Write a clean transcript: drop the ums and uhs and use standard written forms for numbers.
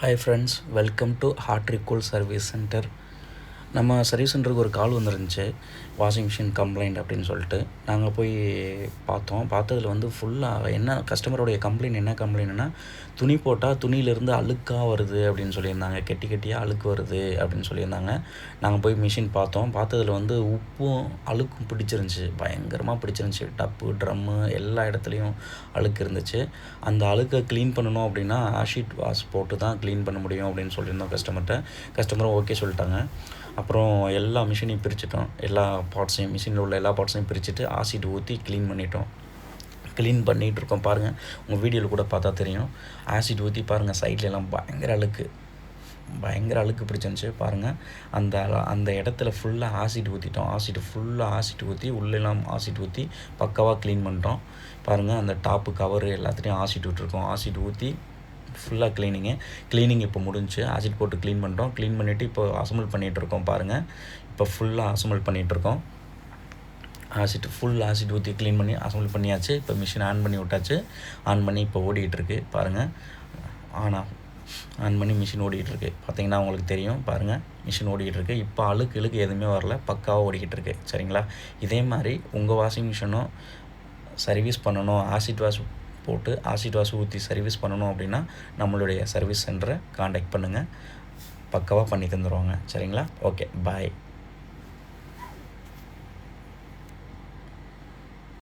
Hi friends, welcome to Heart Recall Service Center. நம்ம service சென்டருக்கு ஒரு கால் வந்துருந்துச்சு, வாஷிங் மிஷின் கம்ப்ளைண்ட் அப்படின்னு சொல்லிட்டு. நாங்கள் போய் பார்த்ததில் வந்து ஃபுல்லாக என்ன கஸ்டமருடைய கம்ப்ளைண்ட் என்ன கம்ப்ளைண்ட்னா, துணி போட்டால் துணியிலேருந்து அழுக்காக வருது அப்படின்னு சொல்லியிருந்தாங்க, கெட்டி கெட்டியாக அழுக்கு வருது அப்படின்னு சொல்லியிருந்தாங்க. நாங்கள் போய் மிஷின் பார்த்ததில் வந்து உப்பும் அழுக்கும் பிடிச்சிருந்துச்சி, பயங்கரமாக பிடிச்சிருந்துச்சி. டப்பு ட்ரம்மு எல்லா இடத்துலையும் அழுக்கு இருந்துச்சு. அந்த அழுக்கை க்ளீன் பண்ணணும் அப்படின்னா ஆஷிட் வாஷ் போட்டு தான் க்ளீன் பண்ண முடியும் அப்படின்னு சொல்லியிருந்தோம் கஸ்டமர்கிட்ட. கஸ்டமரும் ஓகே சொல்லிட்டாங்க. அப்புறம் எல்லா மிஷினையும் பிரிச்சுட்டோம், எல்லா பார்ட்ஸையும் மிஷினில் உள்ள எல்லா பார்ட்ஸையும் பிரிச்சுட்டு ஆசிட் ஊற்றி க்ளீன் பண்ணிட்டோம். க்ளீன் பண்ணிகிட்ருக்கோம் பாருங்கள், உங்கள் வீடியோவில் கூட பார்த்தா தெரியும். ஆசிட் ஊற்றி பாருங்கள், சைட்லெலாம் பயங்கர அழுக்கு பிடிச்சிருந்துச்சி பாருங்கள். அந்த இடத்துல ஃபுல்லாக ஆசிட் ஊற்றிட்டோம். ஃபுல்லாக ஆசிட் ஊற்றி உள்ளெல்லாம் ஆசிட் ஊற்றி பக்காவாக க்ளீன் பண்ணிட்டோம் பாருங்கள். அந்த டாப்பு கவரு எல்லாத்துலேயும் ஆசிட் விட்டுருக்கோம். ஆசிட் ஊற்றி ஃபுல்லாக க்ளீனிங் இப்போ முடிஞ்சு ஆசிட் போட்டு க்ளீன் பண்ணுறோம். க்ளீன் பண்ணிவிட்டு இப்போ அசம்பிள் பண்ணிகிட்ருக்கோம் பாருங்கள். இப்போ ஃபுல்லாக அசம்பிள் பண்ணிகிட்ருக்கோம். ஃபுல் ஆசிட் ஊற்றி க்ளீன் பண்ணி அசம்பிள் பண்ணியாச்சு. இப்போ மிஷின் ஆன் பண்ணி விட்டாச்சு. ஆன் பண்ணி இப்போ ஓடிட்டுருக்கு பாருங்கள். ஆன் பண்ணி மிஷின் ஓடிக்கிட்டுருக்கு. பார்த்தீங்கன்னா உங்களுக்கு தெரியும் பாருங்கள், மிஷின் ஓடிக்கிட்டுருக்கு. இப்போ அழுக்கு எதுவுமே வரல, பக்காவாக ஓடிக்கிட்டுருக்கு. சரிங்களா? இதே மாதிரி உங்கள் வாஷிங் மிஷினும் சர்வீஸ் பண்ணணும், ஆசிட் வாஷ் ஊற்றி சர்வீஸ் பண்ணணும் அப்படின்னா நம்மளுடைய சர்வீஸ் சென்டரை காண்டாக்ட் பண்ணுங்கள், பக்காவாக பண்ணி தந்துடுவாங்க. சரிங்களா? ஓகே, பாய்.